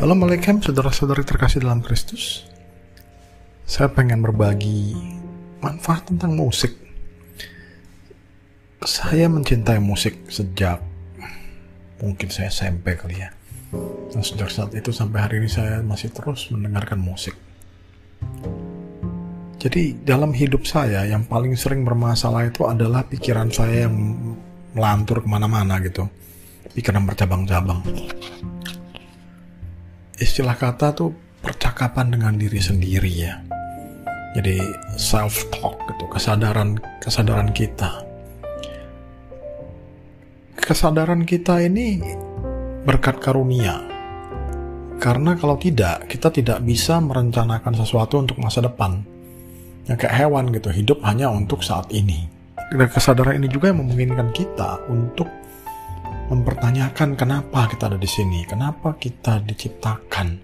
Shalom Alaikum saudara-saudari terkasih dalam Kristus. Saya pengen berbagi manfaat tentang musik. Saya mencintai musik sejak mungkin saya SMP kali ya. Dan sejak saat itu sampai hari ini saya masih terus mendengarkan musik. Jadi dalam hidup saya yang paling sering bermasalah itu adalah pikiran saya yang melantur kemana-mana gitu. Pikiran bercabang-cabang. Istilah kata tuh percakapan dengan diri sendiri ya. Jadi self talk gitu, kesadaran kita. Kesadaran kita ini berkat karunia. Karena kalau tidak, kita tidak bisa merencanakan sesuatu untuk masa depan. Ya kayak hewan gitu, hidup hanya untuk saat ini. Dan kesadaran ini juga yang memungkinkan kita untuk mempertanyakan kenapa kita ada di sini, kenapa kita diciptakan,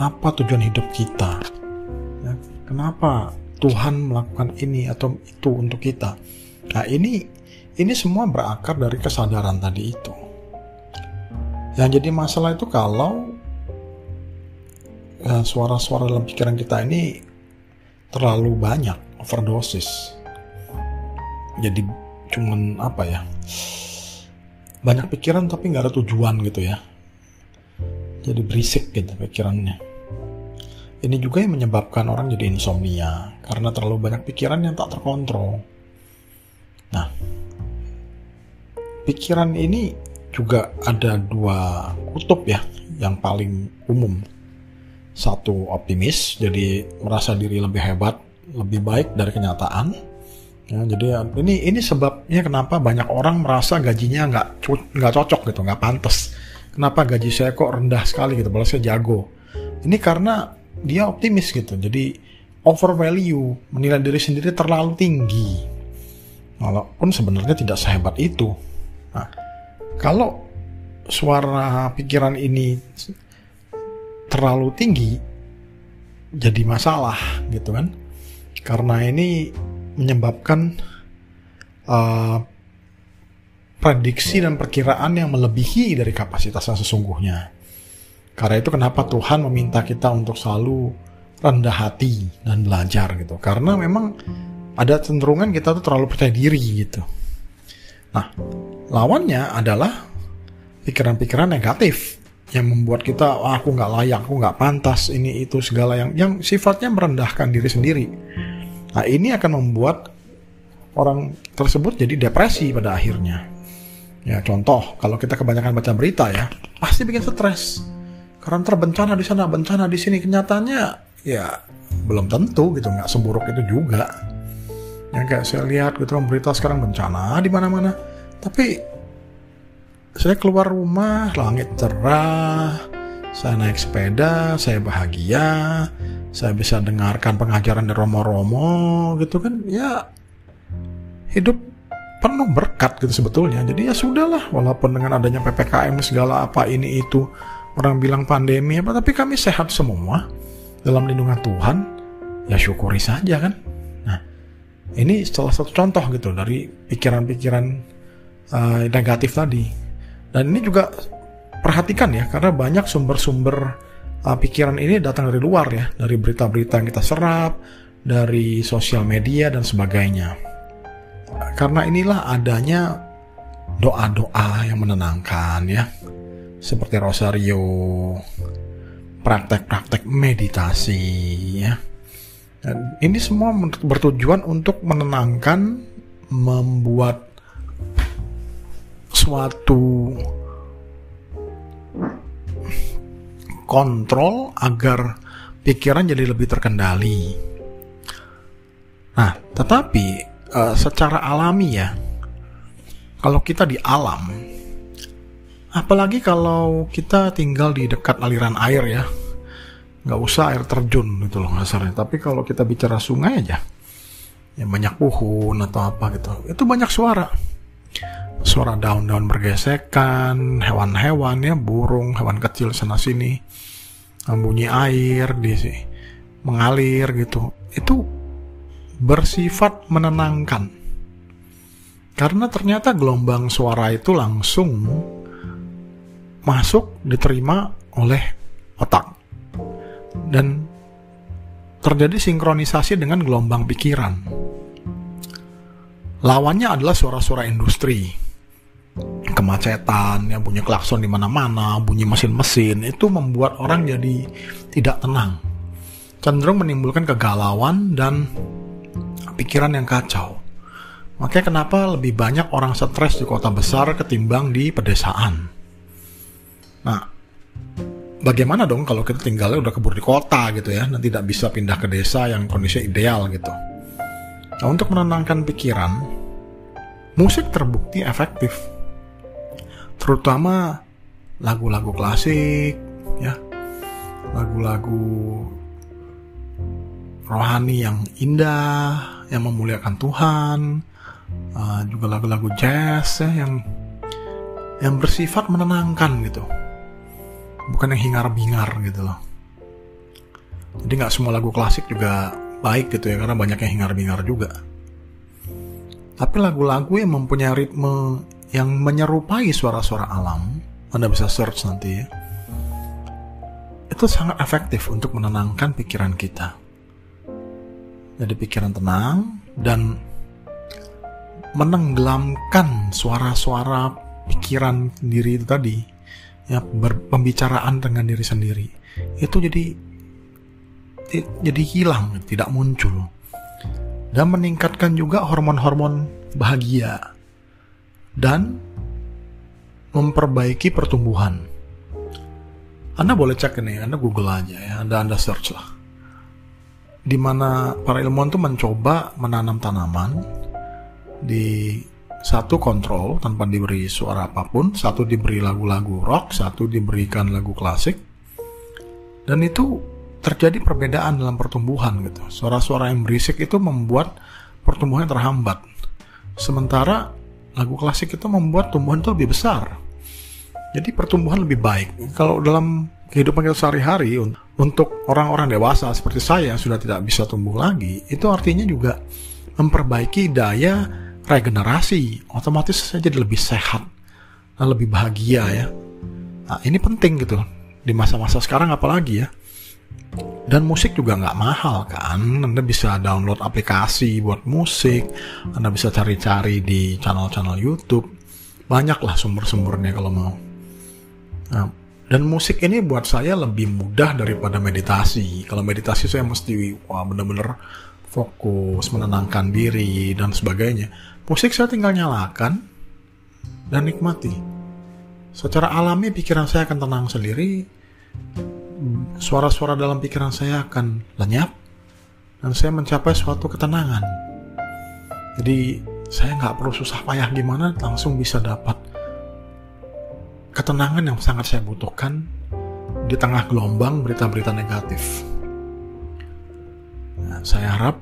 apa tujuan hidup kita, ya, kenapa Tuhan melakukan ini atau itu untuk kita. Nah ini semua berakar dari kesadaran tadi itu. Yang jadi masalah itu kalau suara-suara dalam pikiran kita ini terlalu banyak, overdosis. Jadi cuman banyak pikiran tapi nggak ada tujuan gitu ya. Jadi berisik gitu pikirannya. Ini juga yang menyebabkan orang jadi insomnia karena terlalu banyak pikiran yang tak terkontrol. Nah, pikiran ini juga ada dua kutub ya yang paling umum. Satu optimis, jadi merasa diri lebih hebat, lebih baik dari kenyataan. Ya, jadi ini sebabnya kenapa banyak orang merasa gajinya nggak cocok gitu, nggak pantas. Kenapa gaji saya kok rendah sekali gitu, padahal saya jago. Ini karena dia optimis gitu, jadi over value, menilai diri sendiri terlalu tinggi. Walaupun sebenarnya tidak sehebat itu. Nah, kalau suara pikiran ini terlalu tinggi, jadi masalah gitu kan? Karena ini menyebabkan prediksi dan perkiraan yang melebihi dari kapasitasnya sesungguhnya. Karena itu kenapa Tuhan meminta kita untuk selalu rendah hati dan belajar gitu. Karena memang ada cenderungan kita tuh terlalu percaya diri gitu. Nah, lawannya adalah pikiran-pikiran negatif yang membuat kita, aku nggak layak, aku nggak pantas, ini itu segala yang sifatnya merendahkan diri sendiri. Nah ini akan membuat orang tersebut jadi depresi pada akhirnya. Ya contoh, kalau kita kebanyakan baca berita ya, pasti bikin stres. Karena bencana di sana, bencana di sini. Kenyataannya ya belum tentu gitu, nggak seburuk itu juga. Yang kayak saya lihat gitu berita sekarang bencana di mana-mana. Tapi saya keluar rumah, langit cerah, saya naik sepeda, saya bahagia. Saya bisa dengarkan pengajaran dari Romo-Romo gitu kan, ya hidup penuh berkat gitu sebetulnya. Jadi ya sudahlah, walaupun dengan adanya PPKM segala apa ini itu, orang bilang pandemi apa, tapi kami sehat semua dalam lindungan Tuhan, ya syukuri saja kan. Nah ini salah satu contoh gitu dari pikiran-pikiran negatif tadi. Dan ini juga perhatikan ya, karena banyak sumber-sumber pikiran ini datang dari luar ya, dari berita-berita yang kita serap, dari sosial media dan sebagainya. Karena inilah adanya doa-doa yang menenangkan ya, seperti rosario, praktek-praktek meditasi ya. Dan ini semua bertujuan untuk menenangkan, membuat suatu kontrol agar pikiran jadi lebih terkendali. Nah, tetapi secara alami ya, kalau kita di alam, apalagi kalau kita tinggal di dekat aliran air ya, nggak usah air terjun gitu loh kasarnya. Tapi kalau kita bicara sungai aja, ya banyak pohon atau apa gitu, itu banyak suara. Suara daun-daun bergesekan, hewan-hewan ya, burung, hewan kecil sana sini, bunyi air mengalir gitu. Itu bersifat menenangkan. Karena ternyata gelombang suara itu langsung masuk, diterima oleh otak. Dan terjadi sinkronisasi dengan gelombang pikiran. Lawannya adalah suara-suara industri. Kemacetan, yang bunyi klakson di mana-mana, bunyi mesin-mesin, itu membuat orang jadi tidak tenang. Cenderung menimbulkan kegalauan dan pikiran yang kacau. Makanya kenapa lebih banyak orang stres di kota besar ketimbang di pedesaan. Nah, bagaimana dong kalau kita tinggalnya udah keburu di kota gitu ya, dan tidak bisa pindah ke desa yang kondisinya ideal gitu. Nah, untuk menenangkan pikiran, musik terbukti efektif. Terutama lagu-lagu klasik, ya, lagu-lagu rohani yang indah, yang memuliakan Tuhan, juga lagu-lagu jazz ya, yang bersifat menenangkan gitu, bukan yang hingar-bingar gitu loh. Jadi nggak semua lagu klasik juga baik gitu ya, karena banyak yang hingar-bingar juga. Tapi lagu-lagu yang mempunyai ritme yang menyerupai suara-suara alam, Anda bisa search nanti ya, itu sangat efektif untuk menenangkan pikiran kita. Jadi pikiran tenang dan menenggelamkan suara-suara pikiran diri itu tadi, ya, pembicaraan dengan diri sendiri. Itu jadi hilang, tidak muncul. Dan meningkatkan juga hormon-hormon bahagia dan memperbaiki pertumbuhan. Anda boleh cek ini, Anda Google aja ya, Anda search lah. Di mana para ilmuwan tuh mencoba menanam tanaman di satu kontrol tanpa diberi suara apapun, satu diberi lagu-lagu rock, satu diberikan lagu klasik, dan itu terjadi perbedaan dalam pertumbuhan gitu. Suara-suara yang berisik itu membuat pertumbuhan terhambat, sementara lagu klasik itu membuat tumbuhan itu lebih besar. Jadi pertumbuhan lebih baik. Kalau dalam kehidupan kita sehari-hari, untuk orang-orang dewasa seperti saya yang sudah tidak bisa tumbuh lagi, itu artinya juga memperbaiki daya regenerasi. Otomatis saya jadi lebih sehat dan lebih bahagia ya. Nah, ini penting gitu di masa-masa sekarang apalagi ya. Dan musik juga nggak mahal kan. Anda bisa download aplikasi buat musik, Anda bisa cari-cari di channel-channel YouTube, banyaklah sumber-sumbernya kalau mau. Nah, dan musik ini buat saya lebih mudah daripada meditasi. Kalau meditasi saya mesti benar-benar fokus, menenangkan diri dan sebagainya. Musik saya tinggal nyalakan dan nikmati. Secara alami pikiran saya akan tenang sendiri. Suara-suara dalam pikiran saya akan lenyap dan saya mencapai suatu ketenangan. Jadi saya nggak perlu susah payah gimana, langsung bisa dapat ketenangan yang sangat saya butuhkan di tengah gelombang berita-berita negatif. Nah, saya harap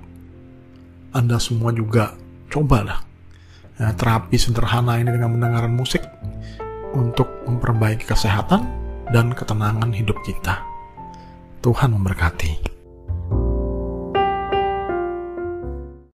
Anda semua juga cobalah terapi sederhana ini dengan mendengarkan musik untuk memperbaiki kesehatan dan ketenangan hidup kita. Tuhan memberkati.